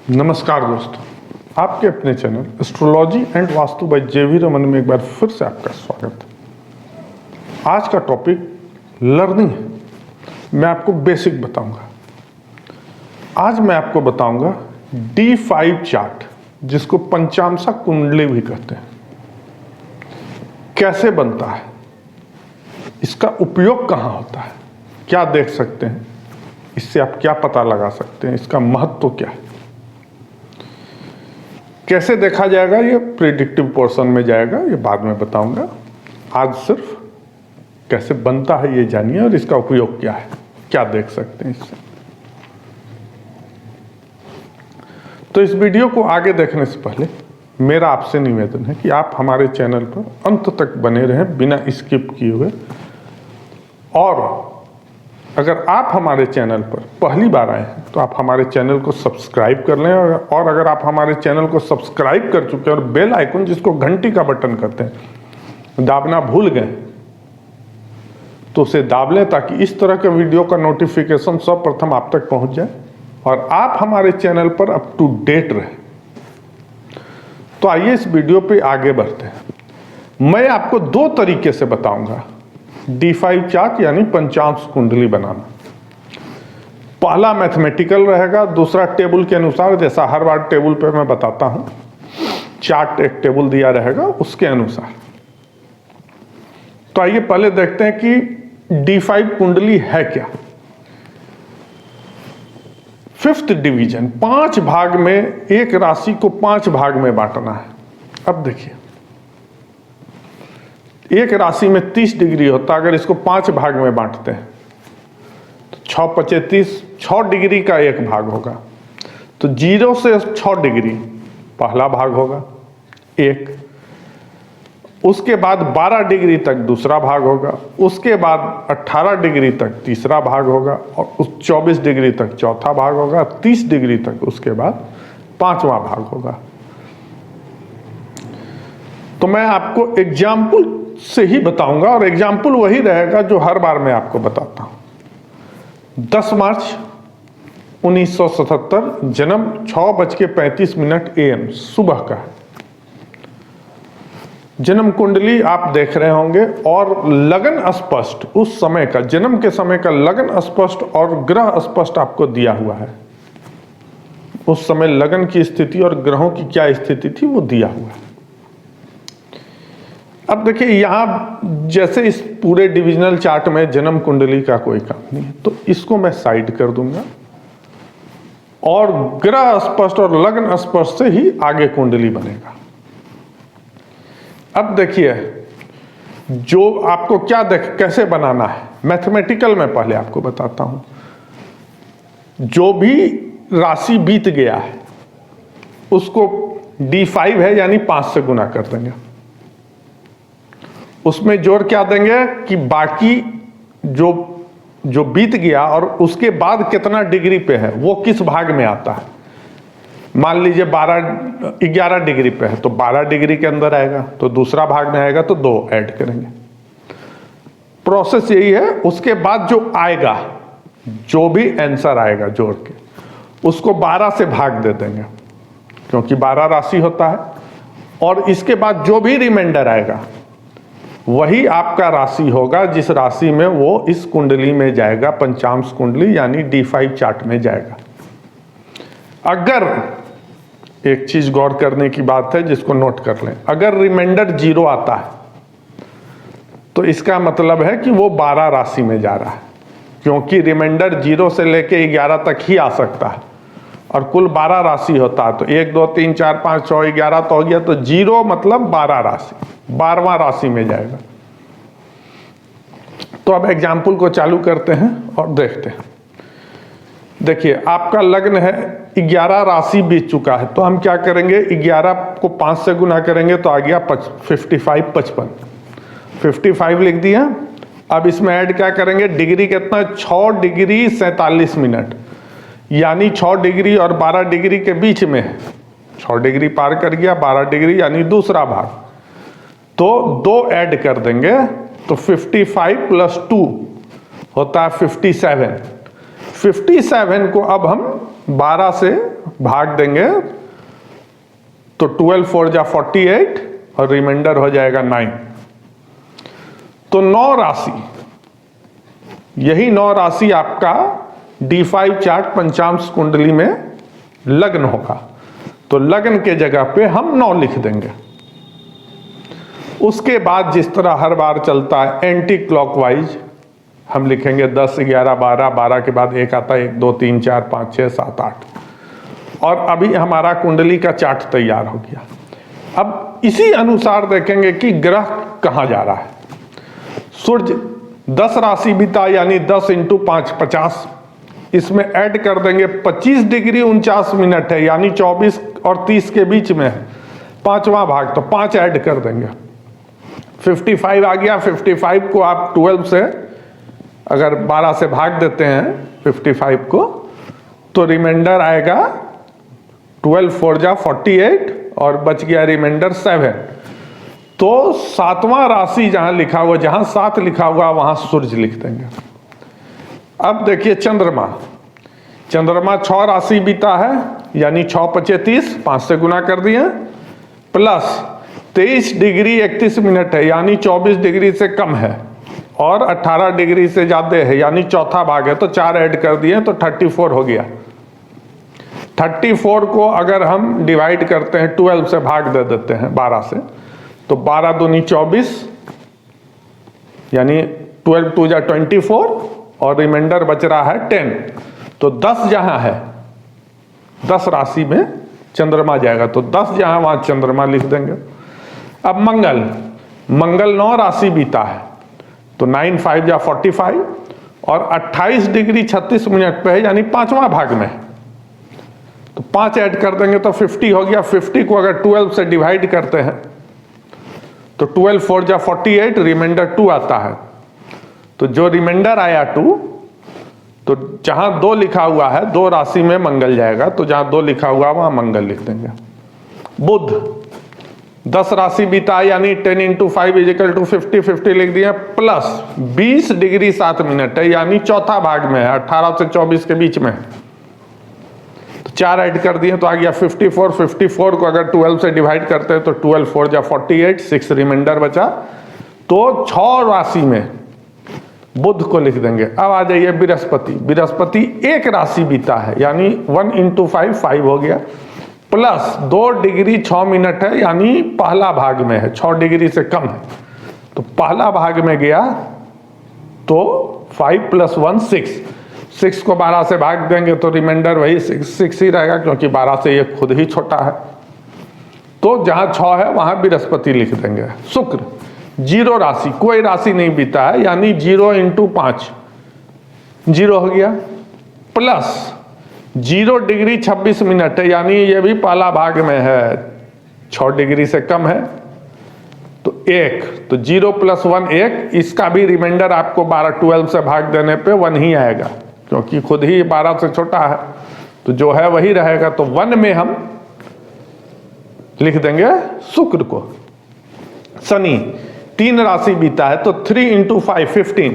नमस्कार दोस्तों, आपके अपने channel astrology and Vastu by JV Raman में एक बार फिर से आपका स्वागत है। आज का टॉपिक लर्निंग है। मैं आपको बेसिक बताऊंगा। आज मैं आपको बताऊंगा D5 चार्ट, जिसको पंचामसा कुंडली भी कहते हैं, कैसे बनता है, इसका उपयोग कहाँ होता है, क्या देख सकते हैं, इससे आप क्या पता लगा सकते हैं, इसका महत्व क्या है, कैसे देखा जाएगा, ये प्रिडिक्टिव पोर्शन में जाएगा, ये बाद में बताऊंगा। आज सिर्फ कैसे बनता है ये जानिए और इसका उपयोग क्या है, क्या देख सकते हैं इससे। तो इस वीडियो को आगे देखने से पहले मेरा आपसे निवेदन है कि आप हमारे चैनल पर अंत तक बने रहें बिना स्किप किए हुए। और अगर आप हमारे चैनल पर पहली बार आए हैं तो आप हमारे चैनल को सब्सक्राइब कर लें, और अगर आप हमारे चैनल को सब्सक्राइब कर चुके हैं और बेल आइकन, जिसको घंटी का बटन कहते हैं, दाबना भूल गए तो उसे दाब लें, ताकि इस तरह के वीडियो का नोटिफिकेशन सर्वप्रथम आप तक पहुंच जाए और आप हमारे चैनल पर अप टू डेट रहें। तो आइए इस वीडियो पे आगे बढ़ते हैं। मैं आपको दो तरीके से बताऊंगा D5 चार्ट यानी पंचांश कुंडली बनाना। पहला मैथमेटिकल रहेगा, दूसरा टेबल के अनुसार, जैसा हर बार टेबल पे मैं बताता हूं। चार्ट एक टेबल दिया रहेगा उसके अनुसार। तो आइए पहले देखते हैं कि D5 कुंडली है क्या। 5th डिवीजन, 5 भाग में, एक राशि को 5 भाग में बांटना है। अब देखिए, एक राशि में 30 डिग्री होता है, अगर इसको 5 भाग में बांटते हैं तो 6 × 25, 6 डिग्री का एक भाग होगा। तो 0 से 6 डिग्री पहला भाग होगा एक, उसके बाद 12 डिग्री तक दूसरा भाग होगा, उसके बाद 18 डिग्री तक तीसरा भाग होगा, और उस 24 डिग्री तक चौथा भाग होगा, 30 डिग्री तक उसके बाद 5वां भाग होगा। तो मैं आपको एग्जाम्पल से ही बताऊंगा, और एग्जाम्पल वही रहेगा जो हर बार मैं आपको बताता हूं। 10 मार्च 1977, जन्म 6:35 AM सुबह का है। जन्म कुंडली आप देख रहे होंगे, और लगन स्पष्ट, उस समय का, जन्म के समय का लगन स्पष्ट और ग्रह स्पष्ट आपको दिया हुआ है। उस समय लगन की स्थिति और ग्रहों की क्या स्थिति थी वो दिया हुआ है। अब देखिए, यहां जैसे इस पूरे डिविजनल चार्ट में जन्म कुंडली का कोई काम नहीं है, तो इसको मैं साइड कर दूंगा, और ग्रह स्पष्ट और लग्न स्पष्ट से ही आगे कुंडली बनेगा। अब देखिए, जो आपको क्या कैसे बनाना है, मैथमेटिकल में पहले आपको बताता हूं। जो भी राशि बीत गया है उसको D5 है यानी 5 से गुना कर देंगे। उसमें जोड़ क्या देंगे कि बाकी जो बीत गया और उसके बाद कितना डिग्री पे है वो किस भाग में आता है। मान लीजिए 11 डिग्री पे है तो 12 डिग्री के अंदर आएगा, तो दूसरा भाग में आएगा तो 2 ऐड करेंगे। प्रोसेस यही है। उसके बाद जो आएगा, जो भी आंसर आएगा जोड़ के, उसको 12 से भाग दे देंगे, क्योंकि 12 राशि होता है। और इसके बाद जो भी रिमाइंडर आएगा वही आपका राशि होगा, जिस राशि में वो इस कुंडली में जाएगा, पंचांश कुंडली यानी D5 चार्ट में जाएगा। अगर एक चीज गौर करने की बात है जिसको नोट कर लें, अगर रिमाइंडर 0 आता है तो इसका मतलब है कि वो 12 राशि में जा रहा है, क्योंकि रिमाइंडर 0 से लेके 11 तक ही आ सकता है, और कुल 12 राशि होता है। तो 1 2 3 4 5 6 11 तो हो गया, तो 0 मतलब 12 राशि, 12वां राशि में जाएगा। तो अब एग्जाम्पल को चालू करते हैं और देखते हैं। देखिए, आपका लग्न है, 11 राशि बीत चुका है, तो हम क्या करेंगे, 11 को 5 से गुना करेंगे तो आ गया 55। 55 लिख दिया। अब इसमें ऐड क्या करेंगे, डिग्री कितना, 6 डिग्री 47 मिनट, यानी 6 डिग्री और 12 डिग्री के बीच में है। 6 डिग्री पार कर गया, 12 डिग्री यानी दूसरा भाग, तो 2 ऐड कर देंगे, तो 55 + 2 होता है 57। 57 को अब हम 12 से भाग देंगे तो 12 4 जा 48 और रिमाइंडर हो जाएगा 9। तो 9 राशि, यही 9 राशि आपका D5 चार्ट पंचांश कुंडली में लग्न होगा। तो लग्न के जगह पे हम 9 लिख देंगे। उसके बाद जिस तरह हर बार चलता है एंटी क्लॉकवाइज हम लिखेंगे 10 11 12, 12 के बाद 1 आता है, 1 2 3 4 5 6 7 8। और अभी हमारा कुंडली का चार्ट तैयार हो गया। अब इसी अनुसार देखेंगे कि ग्रह कहाँ जा रहा है। सूर्य 10 राशि बीता यानी 10 × 5 50, इसमें ऐड कर देंगे 25 डिग्री 49 मिनट है, यानी 24 और 30 के बीच में है, 5वां भाग, तो 5 ऐड कर देंगे, 55 आ गया। 55 को आप 12 से अगर 12 से भाग देते हैं 55 को, तो रिमाइंडर आएगा 12 4 जा 48 और बच गया रिमाइंडर 7। तो 7वां राशि जहां लिखा हुआ, जहां 7 लिखा हुआ वहां सूर्य लिख देंगे। अब देखिए चंद्रमा, चंद्रमा 6 राशि बीता है यानी 6 5 30, 5 से गुना कर दिए, प्लस 23 डिग्री 31 मिनट है यानी 24 डिग्री से कम है, और 18 डिग्री से ज्यादा है यानी चौथा भाग है, तो 4 ऐड कर दिए तो 34 हो गया। 34 को अगर हम डिवाइड करते हैं 12 से भाग दे देते हैं 12 से, तो 12 दूनी 24 यानी 12 2 जा 24 और रिमाइंडर बच रहा है 10। तो 10 जहां है, 10 राशि में चंद्रमा जाएगा, तो 10 जहां वहां चंद्रमा लिख देंगे। अब मंगल, मंगल 9 राशि बीता है तो 9 5 जा 45 और 28 डिग्री 36 मिनट पे है यानी 5वां भाग में है, तो 5 ऐड कर देंगे तो 50 हो गया। 50 को अगर 12 से डिवाइड करते हैं तो 12 4 जा 48, रिमाइंडर 2 आता है। तो जो रिमाइंडर आया 2, तो जहां 2 लिखा हुआ है 2 राशि में मंगल जाएगा, तो जहां 2 लिखा हुआ वहां मंगल लिख देंगे। बुध 10 राशि बीता यानी 10 × 5 = 50, 50 लिख दिया, प्लस 20 डिग्री 7 मिनट है यानी चौथा भाग में है, 18 से 24 के बीच में है, तो 4 ऐड कर दिए तो आ गया 54। 54 को अगर 12 से डिवाइड करते हैं तो 12 4 जा 48, 6 रिमाइंडर बचा, तो 6 राशि में बुध को लिख देंगे। अब आ जाइए बृहस्पति, बृहस्पति 1 राशि बीता है यानी 1 × 5 5 हो गया, प्लस 2 डिग्री 6 मिनट है यानी पहला भाग में है, 6 डिग्री से कम है, तो पहला भाग में गया तो 5 + 1 6, 6 को 12 से भाग देंगे तो रिमाइंडर वही 6 ही रहेगा, क्योंकि 12 से ये खुद ही छोटा है। तो जहां 6 है वहां बृहस्पति लिख देंगे। शुक्र 0 राशि, कोई राशि नहीं बीता है यानी 0 × 5 0 हो गया, प्लस 0 डिग्री 26 मिनट है यानी ये भी पहला भाग में है, 6 डिग्री से कम है, तो 1, तो 0 + 1 1, इसका भी रिमाइंडर आपको 12 से भाग देने पे 1 ही आएगा, क्योंकि खुद ही 12 से छोटा है, तो जो है वही रहेगा। तो 1 में हम लिख देंगे शुक्र को। शनि 3 राशि बीता है तो 3 × 5 15,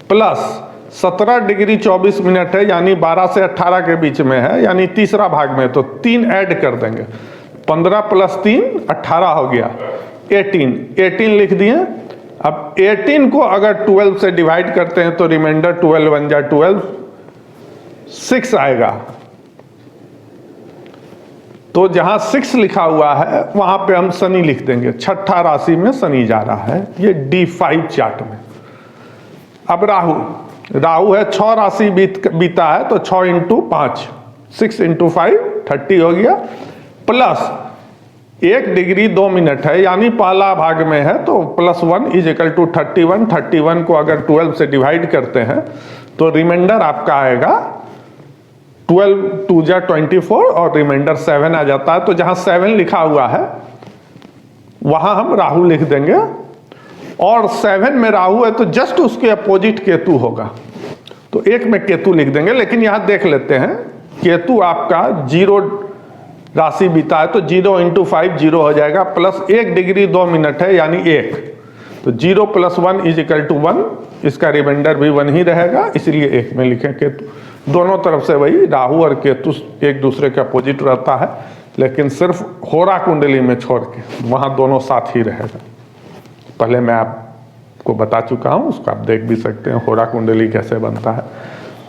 प्लस 17 डिग्री 24 मिनट है यानी 12 से 18 के बीच में है यानी तीसरा भाग में, तो 3 ऐड कर देंगे, 15 + 3 18 हो गया, 18 लिख दिए। अब 18 को अगर 12 से डिवाइड करते हैं तो रिमाइंडर 12 1 जा 12, 6 आएगा, तो जहां 6 लिखा हुआ है वहां पे हम शनि लिख देंगे। 6ठा राशि में शनि जा रहा है ये D5 चार्ट में। अब राहु, राहु है 6 राशि बीता है तो 6 × 5 6 × 5 30 हो गया, प्लस 1 डिग्री 2 मिनट है यानी पहला भाग में है, तो +1 = 31। 31 को अगर 12 से डिवाइड करते हैं तो रिमाइंडर आपका आएगा 12 2 जा 24 और रिमाइंडर 7 आ जाता है। तो जहां 7 लिखा हुआ है वहां हम राहु लिख देंगे, और 7 में राहु है तो जस्ट उसके अपोजिट केतु होगा, तो 1 में केतु लिख देंगे। लेकिन यहां देख लेते हैं, केतु आपका 0 राशि बीता है तो 0 × 5 0 हो जाएगा, प्लस 1 डिग्री 2 मिनट है यानी 1, तो 0 + 1 = 1, इसका रिमाइंडर भी 1 ही रहेगा, इसलिए 1 में लिखें केतु। दोनों तरफ से वही राहु और केतु एक दूसरे के अपोजिट रहता है, लेकिन सिर्फ होरा कुंडली में छोड़ के वहाँ दोनों साथ ही रहेगा। पहले मैं आपको बता चुका हूँ, उसको आप देख भी सकते हैं होरा कुंडली कैसे बनता है।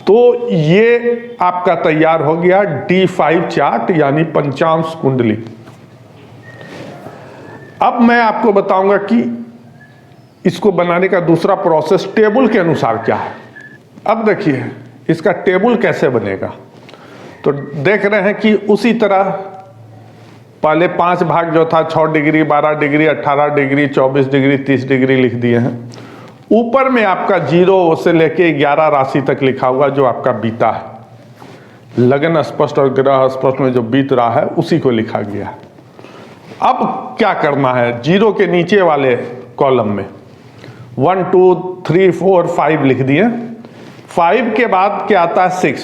तो ये आपका तैयार हो गया D5 चार्ट यानी पंचांश कुंडली। अब मैं आपको बताऊंगा कि इसको बनाने का दूसरा प्रोसेस टेबल के अनुसार क्या है। अब देखिए इसका टेबल कैसे बनेगा। तो देख रहे हैं कि उसी तरह पहले 5 भाग जो था 6 degree, 12 degree, 18 degree, 24 degree, 30 degree लिख दिए हैं। ऊपर में आपका 0 से लेके 11 राशि तक लिखा हुआ जो आपका बीता है। लगन स्पष्ट और ग्रह स्पष्ट में जो बीत रहा है उसी को लिखा गया है। अब क्या करना है, 0 के नीचे वाले कॉलम में 1 2 3 4 5 लिख दिए। 5 के बाद क्या आता है 6,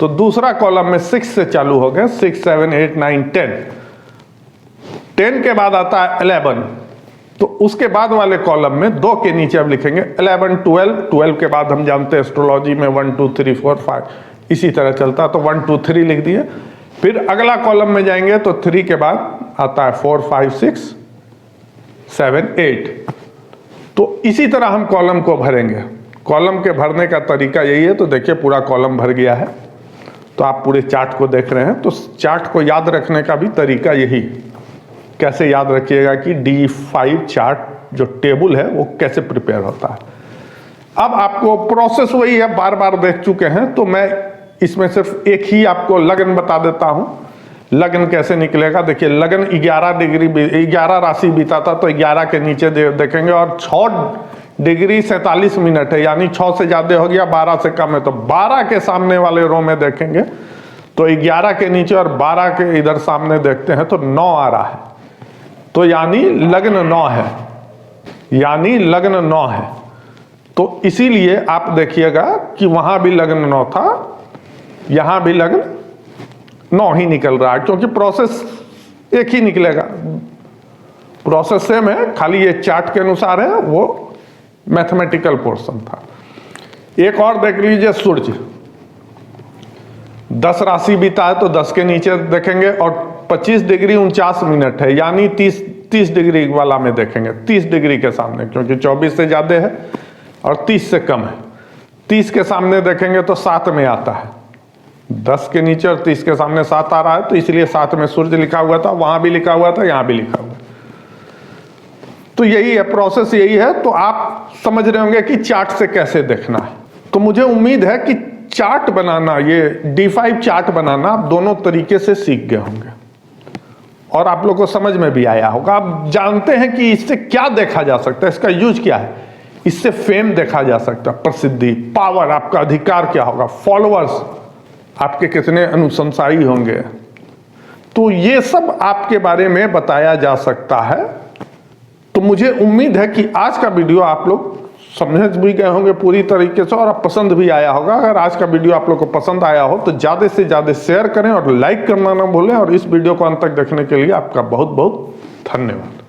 तो दूसरा कॉलम में 6 से चालू हो गया, 6 7 8 9 10। 10 के बाद आता है 11, तो उसके बाद वाले कॉलम में 2 के नीचे अब लिखेंगे 11 12। 12 के बाद हम जानते हैं एस्ट्रोलॉजी में 1 2 3 4 5 इसी तरह चलता, तो 1 2 3 लिख दिए। फिर अगला कॉलम में जाएंगे तो 3 के बाद आता है 4 5 6 7 8। तो इसी तरह हम कॉलम को भरेंगे। कॉलम के भरने का तरीका यही है। तो देखिए पूरा कॉलम भर गया है। तो आप पूरे चार्ट को देख रहे हैं, तो चार्ट को याद रखने का भी तरीका यही। कैसे याद रखिएगा कि D5 चार्ट जो टेबल है वो कैसे प्रिपेयर होता है। अब आपको प्रोसेस वही है, बार बार देख चुके हैं, तो मैं इसमें सिर्फ एक ही आपको लगन बता देता हूं। लगन कैसे निकलेगा, देखिए लगन 11 डिग्री 11 राशि बीता था, तो 11 के नीचे देखेंगे और 6 डिग्री 47 मिनट है, यानी 6 से ज्यादा हो गया, 12 से कम है, तो 12 के सामने वाले रो में देखेंगे तो 11 के नीचे और 12 के इधर सामने देखते हैं तो 9 आ रहा है, तो यानी लग्न 9 है, यानी लग्न 9 है। तो इसीलिए आप देखिएगा कि वहां भी लग्न 9 था, यहां भी लग्न 9 ही निकल रहा है, क्योंकि प्रोसेस एक ही निकलेगा। प्रोसेस सेम है, खाली ये चार्ट के अनुसार है, वो मैथमेटिकल पोर्शन था। एक और देख लीजिए, सूर्य 10 राशि बीता है तो 10 के नीचे देखेंगे और 25 डिग्री 49 मिनट है, यानी 30 डिग्री वाला में देखेंगे, 30 डिग्री के सामने, क्योंकि 24 से ज्यादा है और 30 से कम है। 30 के सामने देखेंगे तो 7 में आता है, 10 के नीचे और 30 के सामने 7 आ रहा है, तो इसलिए 7 में सूर्य लिखा हुआ था, वहां भी लिखा हुआ था, यहां भी लिखा हुआ। तो यही है प्रोसेस, यही है। तो आप समझ रहे होंगे कि चार्ट से कैसे देखना है। तो मुझे उम्मीद है कि चार्ट बनाना, ये D5 चार्ट बनाना आप दोनों तरीके से सीख गए होंगे और आप लोग को समझ में भी आया होगा। आप जानते हैं कि इससे क्या देखा जा सकता है, इसका यूज क्या है। इससे फेम देखा जा सकता है, प्रसिद्धि, पावर, आपका अधिकार क्या होगा, फॉलोअर्स, आपके कितने अनुशंसाई होंगे, तो ये सब आपके बारे में बताया जा सकता है। तो मुझे उम्मीद है कि आज का वीडियो आप लोग समझ भी गए होंगे पूरी तरीके से और आप पसंद भी आया होगा। अगर आज का वीडियो आप लोग को पसंद आया हो तो ज्यादा से ज्यादा शेयर करें और लाइक करना ना भूलें। और इस वीडियो को अंत तक देखने के लिए आपका बहुत बहुत धन्यवाद।